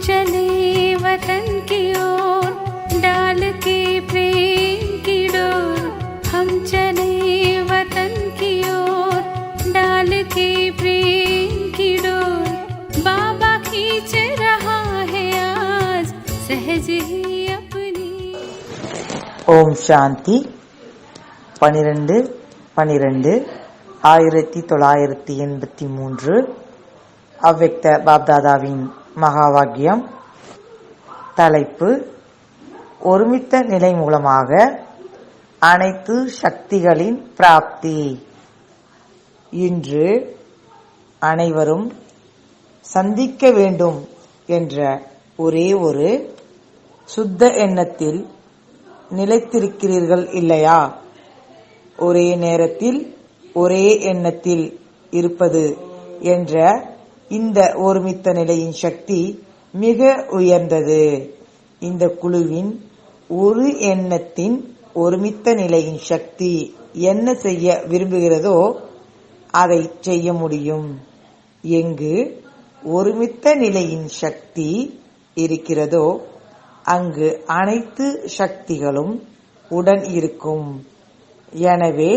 चले वतन की ओर डाल के प्रेम की डोर। हम चले वतन की ओर डाल के प्रेम की डोर। बाबा खींच रहा है आज सहज ही अपनी। ஓம் சாந்தி 12/12/1983 அவ்வக்த பாப்தாதாவின் மகாவாக்கியம். தலைப்பு: ஒருமித்த நிலை மூலமாக அனைத்து சக்திகளின் பிராப்தி. இன்று அனைவரும் சந்திக்க வேண்டும் என்ற ஒரே ஒரு சுத்த எண்ணத்தில் நிலைத்திருக்கிறீர்கள் இல்லையா? ஒரே நேரத்தில் ஒரே எண்ணத்தில் இருப்பது என்ற இந்த ஒருமித்த நிலையின் சக்தி மிக உயர்ந்தது. இந்த குழுவின் ஒரு எண்ணத்தின் ஒருமித்த நிலையின் சக்தி என்ன செய்ய விரும்புகிறதோ அதை செய்ய முடியும். எங்கு ஒருமித்த நிலையின் சக்தி இருக்கிறதோ அங்கு அனைத்து சக்திகளும் உடன் இருக்கும். எனவே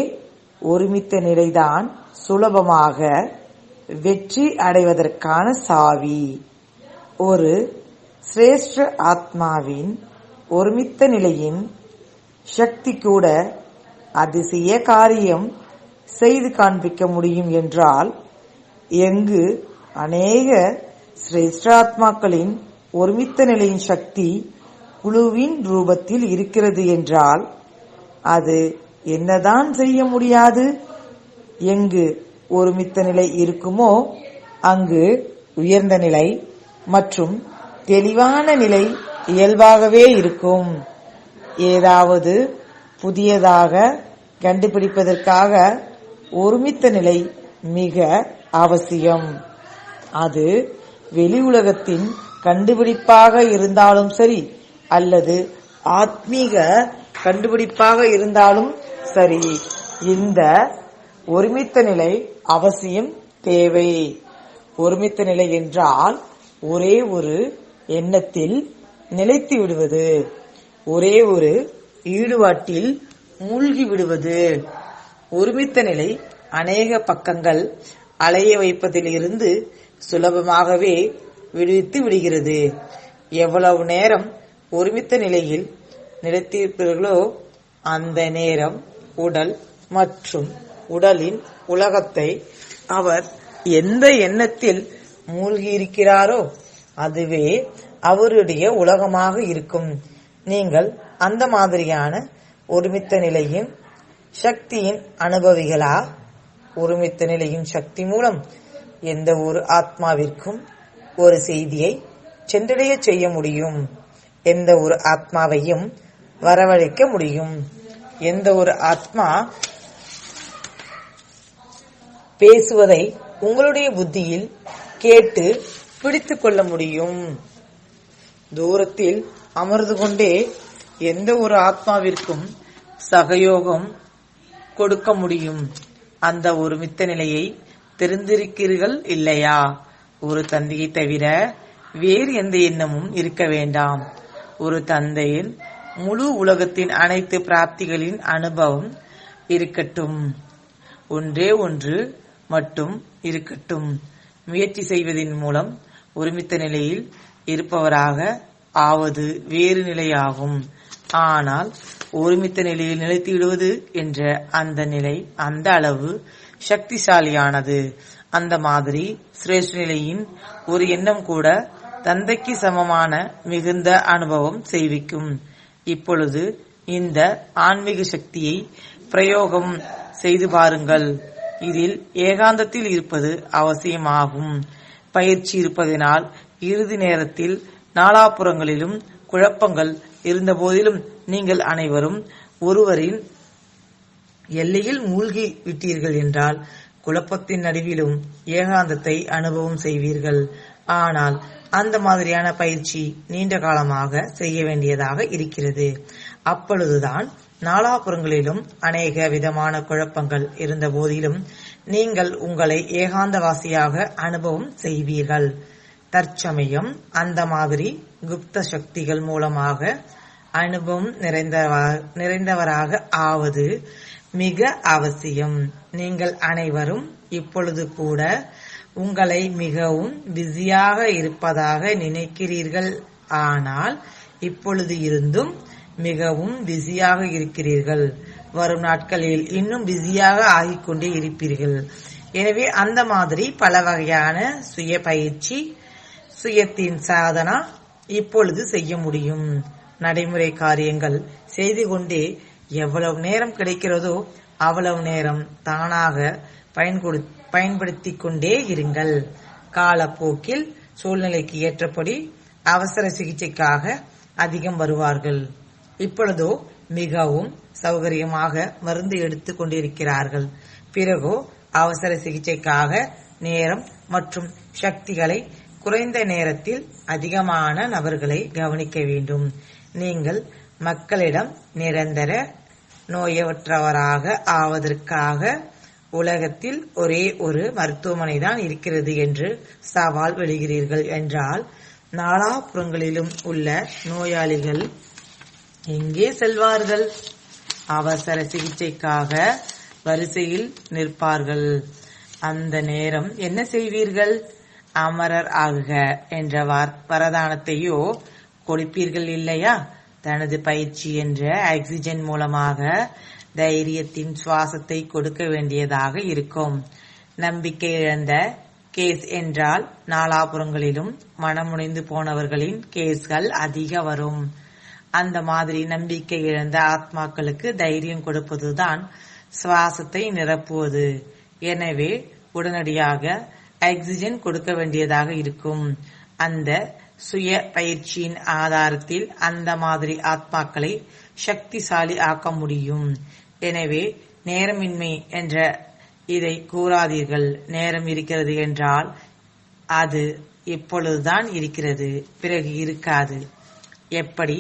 ஒருமித்த நிலைதான் சுலபமாக வெற்றி அடைவதற்கான சாவி. ஒரு சிரேஷ்ட ஆத்மாவின் ஒருமித்த நிலையின் சக்தி கூட அதிசய காரியம் செய்து காண்பிக்க முடியும் என்றால், எங்கு அநேக சிரேஷ்ட ஆத்மாக்களின் ஒருமித்த நிலையின் சக்தி குழுவின் ரூபத்தில் இருக்கிறது என்றால் அது என்னதான் செய்ய முடியாது? எங்கு ஒருமித்த நிலை இருக்குமோ அங்கு உயர்ந்த நிலை மற்றும் தெளிவான நிலை இயல்பாகவே இருக்கும். ஏதாவது புதியதாக கண்டுபிடிப்பதற்காக ஒருமித்த நிலை மிக அவசியம். அது வெளி உலகத்தின் கண்டுபிடிப்பாக இருந்தாலும் சரி அல்லது ஆத்மீக கண்டுபிடிப்பாக இருந்தாலும் சரி, இந்த ஒருமித்த நிலை அவசியம் தேவை. ஒருமித்த நிலை என்றால் ஒரே ஒரு எண்ணத்தில் நிலைத்து விடுவது, ஒரே ஒரு ஈடுபாட்டில் மூழ்கி விடுவது. ஒருமித்த நிலை அநேக பக்கங்கள் அலைய வைப்பதிலிருந்து சுலபமாகவே விடுவித்து விடுகிறது. எவ்வளவு நேரம் ஒருமித்த நிலையில் நிலைத்திருப்பீர்களோ அந்த நேரம் உடல் மற்றும் உடலின் உலகத்தை அவர் எந்த எண்ணத்தில் மூழ்கியிருக்கிறாரோ அதுவே அவருடைய உலகமாக இருக்கும். நீங்கள் அந்த மாதிரியான ஒருமித்த நிலையின் சக்தியின் அனுபவிகளா? ஒருமித்த நிலையின் சக்தி மூலம் எந்த ஒரு ஆத்மாவிற்கும் ஒரு செய்தியை சென்றடைய செய்ய முடியும். எந்த ஒரு ஆத்மாவையும் வரவழைக்க முடியும். எந்த ஒரு ஆத்மா பேசுவதை உங்களுடைய புத்தியில் கேட்டு பிடித்து கொள்ள முடியும். தூரத்தில் அமர்ந்து கொண்டே எந்த ஒரு ஆத்மாவிற்கும் சகயோகம் கொடுக்க முடியும். அந்த ஒருமித்த நிலையை தெரிந்திருக்கிறீர்கள் இல்லையா? ஒரு தந்தையை தவிர வேறு எந்த எண்ணமும் இருக்க வேண்டாம். ஒரு தந்தையின் முழு உலகத்தின் அனைத்து பிராப்திகளின் அனுபவம் இருக்கட்டும். ஒன்றே ஒன்று மட்டும் இருக்கட்டும். முயற்சி செய்வதன் மூலம் ஒருமித்த நிலையில் இருப்பவராக ஆவது வேறு நிலையாகும். ஆனால் ஒருமித்த நிலையில் நிலைத்து விடுவது என்ற அந்த நிலை அந்த அளவு சக்திசாலியானது. அந்த மாதிரி சிரேஷ்ட நிலையின் ஒரு எண்ணம் கூட தந்தைக்கு சமமான மிகுந்த அனுபவம் செய்விக்கும். இப்பொழுது இந்த ஆன்மீக சக்தியை பிரயோகம் செய்து பாருங்கள். இதில் ஏகாந்தத்தில் இருப்பது அவசியமாகும். பயிற்சி இருப்பதனால் இறுதி நேரத்தில் நாலாபுறங்களிலும் குழப்பங்கள் இருந்த போதிலும் நீங்கள் அனைவரும் ஒருவரின் எல்லையில் மூழ்கி விட்டீர்கள் என்றால் குழப்பத்தின் நடுவிலும் ஏகாந்தத்தை அனுபவம் செய்வீர்கள். ஆனால் அந்த மாதிரியான பயிற்சி நீண்ட காலமாக செய்ய வேண்டியதாக இருக்கிறது. அப்பொழுதுதான் நாலாபுறங்களிலும் அநேக விதமான குழப்பங்கள் இருந்த போதிலும் நீங்கள் உங்களை ஏகாந்தவாசியாக அனுபவம் செய்வீர்கள். தற்சமயம் அந்த மாதிரி குப்த சக்திகள் மூலமாக அனுபவம் நிறைந்தவராக ஆவது மிக அவசியம். நீங்கள் அனைவரும் இப்பொழுது கூட உங்களை மிகவும் பிஸியாக இருப்பதாக நினைக்கிறீர்கள். ஆனால் இப்பொழுது இருந்தும் மிகவும் பிஸியாக இருக்கிறீர்கள். வரும் நாட்களில் இன்னும் பிஸியாக ஆகிக்கொண்டே இருப்பீர்கள். எனவே அந்த மாதிரி பல வகையான சுய பயிற்சி, சுயத்தின் சாதனா இப்பொழுது செய்ய முடியும். நடைமுறை காரியங்கள் செய்து கொண்டே எவ்வளவு நேரம் கிடைக்கிறதோ அவ்வளவு நேரம் தானாக பயன்படுத்திக் கொண்டே இருங்கள். காலப்போக்கில் சூழ்நிலைக்கு ஏற்றபடி அவசர சிகிச்சைக்காக அதிகம் வருவார்கள். இப்பொழுதோ மிகவும் சௌகரியமாக மருந்து எடுத்துக் கொண்டிருக்கிறார்கள். பிறகோ அவசர சிகிச்சைக்காக நேரம் மற்றும் சக்திகளை குறைந்த நேரத்தில் அதிகமான நபர்களை கவனிக்க வேண்டும். நீங்கள் மக்களிடம் நிரந்தர நோயற்றவராக ஆவதற்காக உலகத்தில் ஒரே ஒரு மருத்துவமனை தான் இருக்கிறது என்று சவால் விடுகிறீர்கள் என்றால் நாலாபுறங்களிலும் உள்ள நோயாளிகள் எங்கே செல்வார்கள்? அவசர சிகிச்சைக்காக வரிசையில் நிற்பார்கள். அந்த நேரம் என்ன செய்வீர்கள்? அமரர் ஆகுக என்ற வரதானத்தையோ கொடுப்பீர்கள் இல்லையா? தனது பயிற்சி என்ற ஆக்சிஜன் மூலமாக தைரியத்தின் சுவாசத்தை கொடுக்க வேண்டியதாக இருக்கும். நம்பிக்கை இழந்த கேஸ் என்றால் நாலாபுறங்களிலும் மனமுடைந்து போனவர்களின் கேஸ்கள் அதிக வரும். அந்த மாதிரி நம்பிக்கை இழந்த ஆத்மாக்களுக்கு தைரியம் கொடுப்பதுதான் சுவாசத்தை நிரப்புவது. எனவே உடனடியாக ஆக்சிஜன் கொடுக்க வேண்டியதாக இருக்கும். அந்த சுய பயிற்சியின் ஆதாரத்தில் அந்த மாதிரி ஆத்மாக்களை சக்திசாலி ஆக்க முடியும். எனவே நேரமின்மை என்ற இதை கூறாதீர்கள். நேரம் இருக்கிறது என்றால் அது இப்பொழுதுதான் இருக்கிறது, பிறகு இருக்காது. எப்படி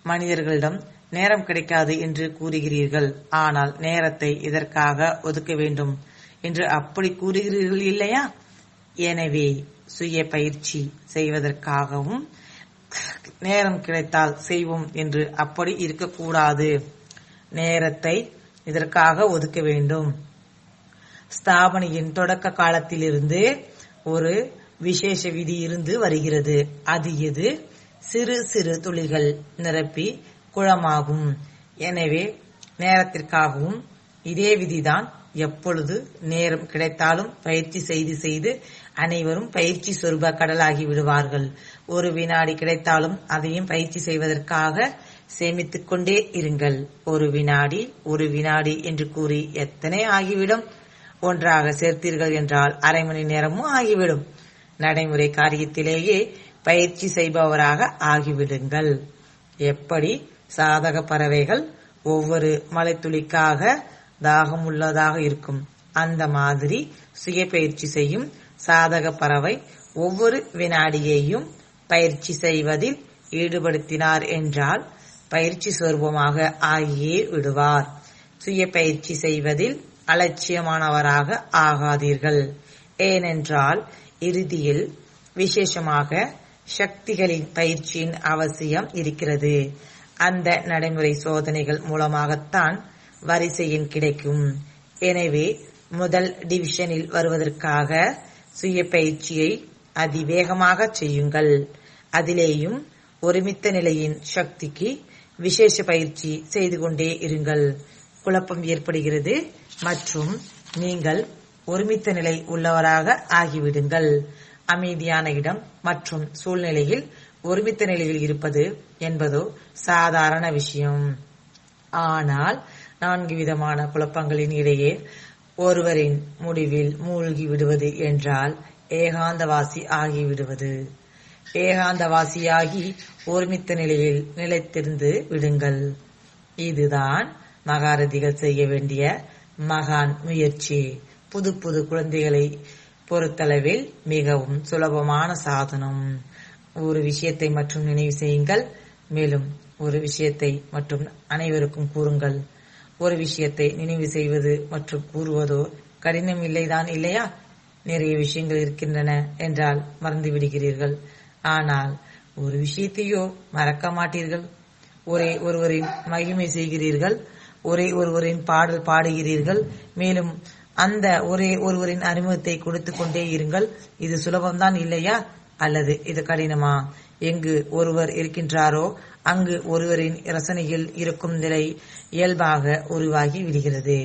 மனிதர்களிடம் நேரம் கிடைக்காது என்று கூறுகிறீர்கள், ஆனால் நேரத்தை இதற்காக ஒதுக்க வேண்டும் என்று அப்படி கூறுகிறீர்கள் இல்லையா? எனவே சுய பயிற்சி செய்வதற்காகவும் நேரம் கிடைத்தால் செய்வோம் என்று அப்படி இருக்கக்கூடாது. நேரத்தை இதற்காக ஒதுக்க வேண்டும். ஸ்தாபனையின் தொடக்க காலத்திலிருந்து ஒரு விசேஷ விதி இருந்து வருகிறது. அது எது? சிறு சிறு துளிகள் நிரப்பி குளமாகும். எனவே நேரத்திற்காகவும் இதே விதிதான். எப்பொழுது நேரம் கிடைத்தாலும் பயிற்சி செய்து செய்து அனைவரும் பயிற்சி சொருப கடலாகி விடுவார்கள். ஒரு வினாடி கிடைத்தாலும் அதையும் பயிற்சி செய்வதற்காக சேமித்துக் கொண்டே இருங்கள். ஒரு வினாடி என்று கூறி எத்தனை ஆகிவிடும்? ஒன்றாக சேர்த்தீர்கள் என்றால் அரை மணி நேரமும் ஆகிவிடும். நடைமுறை காரியத்திலேயே பயிற்சி செய்பவராக ஆகிவிடுங்கள். எப்படி சாதக பறவைகள் ஒவ்வொரு மலைத்துளிக்காக தாகம் உள்ளதாக இருக்கும், அந்த மாதிரி சுய பயிற்சி செய்யும் சாதக பறவை ஒவ்வொரு வினாடியையும் பயிற்சி செய்வதில் ஈடுபடுத்தினார் என்றால் பயிற்சி சொரூபமாக ஆகியே விடுவார். சுய பயிற்சி செய்வதில் அலட்சியமானவராக ஆகாதீர்கள். ஏனென்றால் இறுதியில் விசேஷமாக சக்திகளின் பயிற்சியின் அவசியம் இருக்கிறது. அந்த நடைமுறை சோதனைகள் மூலமாகத்தான் வரிசையின் கிடைக்கும். எனவே முதல் டிவிஷனில் வருவதற்காக சுய பயிற்சியை அதிவேகமாக செய்யுங்கள். அதிலேயும் ஒருமித்த நிலையின் சக்திக்கு விசேஷ பயிற்சி செய்து கொண்டே இருங்கள். குழப்பம் ஏற்படுகிறது மற்றும் நீங்கள் ஒருமித்த நிலை உள்ளவராக ஆகிவிடுங்கள். அமைதியான இடம் மற்றும் சூழ்நிலையில் ஒருமித்த நிலையில் இருப்பது என்பதோ சாதாரண விஷயம். ஆனால் 4 விதமான குழப்பங்களின் இடையே ஒருவரின் முடிவில் மூழ்கி விடுவது என்றால் ஏகாந்தவாசி ஆகிவிடுவது. ஏகாந்தவாசியாகி ஒருமித்த நிலையில் நிலைத்திருந்து விடுங்கள். இதுதான் மகாரதிகள் செய்ய வேண்டிய மகான் முயற்சி. புது புது குழந்தைகளை பொறுத்தளவில் மிகவும் சுலபமான சாதனம். ஒரு விஷயத்தை மட்டும் நினைவு செய்யுங்கள், மேலும் ஒரு விஷயத்தை மற்றும் அனைவருக்கும் கூறுங்கள். ஒரு விஷயத்தை நினைவு செய்வது மற்றும் கூறுவதோ கடினம் இல்லைதான் இல்லையா? நிறைய விஷயங்கள் இருக்கின்றன என்றால் மறந்து விடுகிறீர்கள். ஆனால் ஒரு விஷயத்தையோ மறக்க மாட்டீர்கள். ஒரே ஒருவரின் மகிமை செய்கிறீர்கள், ஒரே ஒருவரின் பாடல் பாடுகிறீர்கள், மேலும் அந்த ஒரே ஒருவரின் அறிமுகத்தை கொடுத்து கொண்டே இருங்கள். இது சுலபம்தான் இல்லையா? அல்லது இது கடினமா? எங்கு ஒருவர் இருக்கின்றாரோ அங்கு ஒருவரின் ரசனையில் இருக்கும் நிலை இயல்பாக உருவாகி விடுகிறது.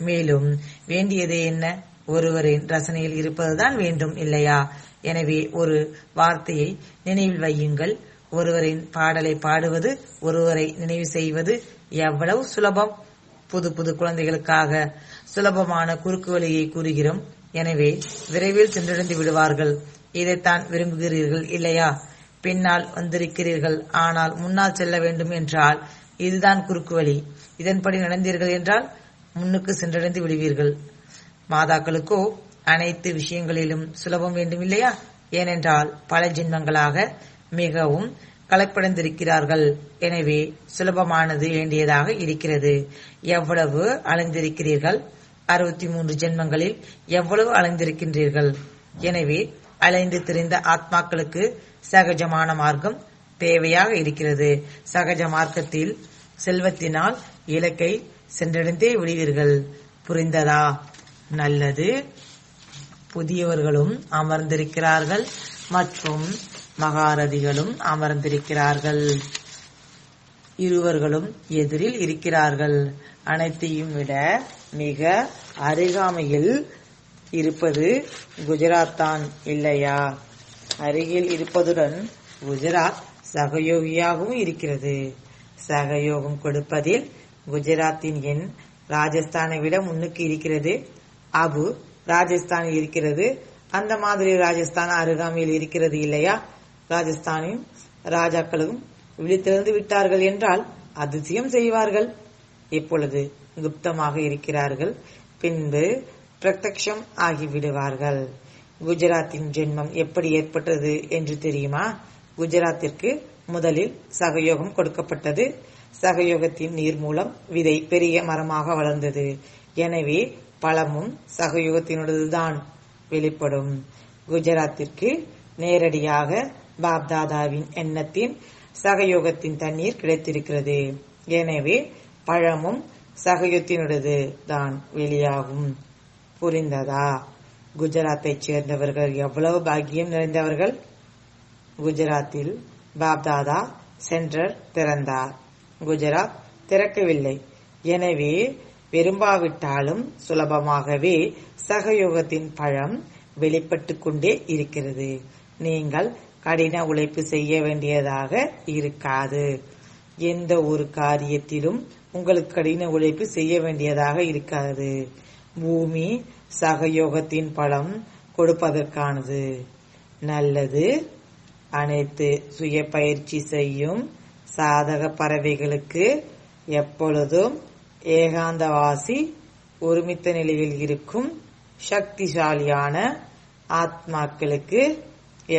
மேலும் வேண்டியதே என்ன? ஒருவரின் ரசனையில் இருப்பதுதான் வேண்டும் இல்லையா? எனவே ஒரு வார்த்தையை நினைவில் வையுங்கள். ஒருவரின் பாடலை பாடுவது, ஒருவரை நினைவு செய்வது எவ்வளவு சுலபம். புது புது குழந்தைகளுக்காக சுலபமான குறுக்கு வழியை கூறுகிறோம். எனவே விரைவில் சென்றடைந்து விடுவார்கள். இதைத்தான் விரும்புகிறீர்கள் இல்லையா? பின்னால் வந்திருக்கிறீர்கள், ஆனால் முன்னால் செல்ல வேண்டும் என்றால் இதுதான் குறுக்கு வழி. இதன்படி நடந்தீர்கள் என்றால் முன்னுக்கு சென்றடைந்து விடுவீர்கள். மாதாக்களுக்கோ அனைத்து விஷயங்களிலும் சுலபம் வேண்டும் இல்லையா? ஏனென்றால் பல ஜென்மங்களாக மிகவும் களைப்படைந்திருக்கிறார்கள். எனவே சுலபமானது வேண்டியதாக இருக்கிறது. எவ்வளவு அலைந்திருக்கிறீர்கள்? 63 ஜென்மங்களில் எவ்வளவு அலைந்திருக்கின்றீர்கள்? எனவே அலைந்து திரிந்த ஆத்மாக்களுக்கு சகஜமான மார்க்கம் தேவையாக இருக்கிறது. சகஜ மார்க்கத்தில் செல்வத்தினால் இலக்கை சென்றடைந்தே விடுவீர்கள். புரிந்ததா? நல்லது. புதியவர்களும் அமர்ந்திருக்கிறார்கள் மற்றும் மகாரதிகளும் அமர்ந்திருக்கிறார்கள். இருவர்களும் எதிரில் இருக்கிறார்கள். அனைத்தையும் விட மிக அருகாமையில் இருப்பது குஜராத் தான் இல்லையா? அருகில் இருப்பதுடன் குஜராத் சகயோகியாகவும் இருக்கிறது. சகயோகம் கொடுப்பதில் குஜராத்தின் எண் ராஜஸ்தானை விட முன்னுக்கு இருக்கிறது. அபு ராஜஸ்தானில் இருக்கிறது. அந்த மாதிரி ராஜஸ்தான் அருகாமையில் இருக்கிறது இல்லையா? ராஜஸ்தானின் ராஜாக்களும் விழித்திருந்து விட்டார்கள் என்றால் அதிசயம் செய்வார்கள். இப்பொழுது குப்தமாக இருக்கிறார்கள், பின்பு பிரத்யக்ஷம் ஆகிவிடுவார்கள். குஜராத்தின் ஜென்மம் எப்படி ஏற்பட்டது என்று தெரியுமா? குஜராத்திற்கு முதலில் சகயோகம் கொடுக்கப்பட்டது. சகயோகத்தின் நீர் மூலம் விதை பெரிய மரமாக வளர்ந்தது. எனவே பழமும் சகயோகத்தினுடையதுதான் வெளிப்படும். குஜராத்திற்கு நேரடியாக பாப்தாதாவின் எண்ணத்தின் சகயோகத்தின் தண்ணீர் கிடைத்திருக்கிறது. எனவே பழமும் சகயோகத்தினுடையது தான் வெளியாகும். புரிந்ததா? குஜராத்தை சேர்ந்தவர்கள் எவ்வளவு பாக்கியம் நிறைந்தவர்கள். குஜராத்தில் பாப்தாதா சென்டர் திறந்தார். குஜராத் திறக்கவில்லை. எனவே விரும்பாவிட்டாலும் சுலபமாகவே சகயோகத்தின் பழம் வெளிப்பட்டு கொண்டே இருக்கிறது. நீங்கள் கடின உழைப்பு செய்ய வேண்டியதாக இருக்காது. எந்த ஒரு காரியத்திலும் உங்களுக்கு கடின உழைப்பு செய்ய வேண்டியதாக இருக்காது. பூமி சகயோகத்தின் பழம் கொடுப்பதற்கானது. நல்லது. அனைத்து சுய பயிற்சி செய்யும் சாதக பறவைகளுக்கு எப்பொழுதும் ஏகாந்தவாசி ஒருமித்த நிலையில் இருக்கும் சக்திசாலியான ஆத்மாக்களுக்கு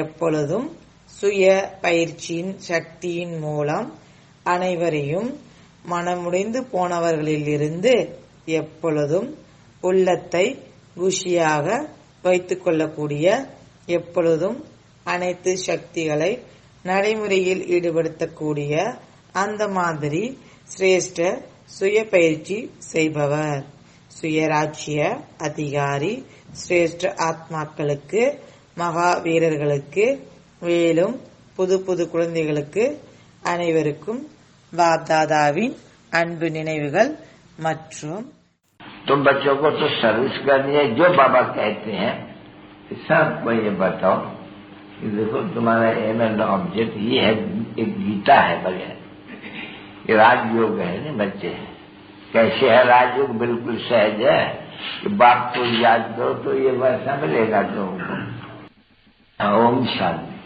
எப்பொழுதும் சுய பயிற்சியின் சக்தியின் மூலம் அனைவரையும் மனமுடைந்து போனவர்களிலிருந்து எப்பொழுதும் உள்ளத்தை குஷியாக வைத்துக் கொள்ளக்கூடிய, எப்பொழுதும் அனைத்து சக்திகளை நடைமுறையில் ஈடுபடுத்தக்கூடிய அந்த மாதிரி சிரேஷ்ட சுய பயிற்சி செய்பவர், சுயராட்சிய அதிகாரி, சிரேஷ்ட ஆத்மாக்களுக்கு, மகா வீரர்களுக்கு, மேலும் புது புது குழந்தைகளுக்கு அனைவருக்கும் பாப்தாதாவின் அன்பு நினைவுகள் மற்றும் तुम बच्चों को तो सर्विस करनी है जो बाबा कहते हैं। सबको ये बताओ कि देखो तुम्हारा एम एंड ऑब्जेक्ट ये है, एक गीता है बढ़िया, ये राजयोग है ना बच्चे। कैसे है राजयोग? बिल्कुल सहज है कि बाप को याद करो तो ये वैसा मिलेगा तुमको। ओम शांति।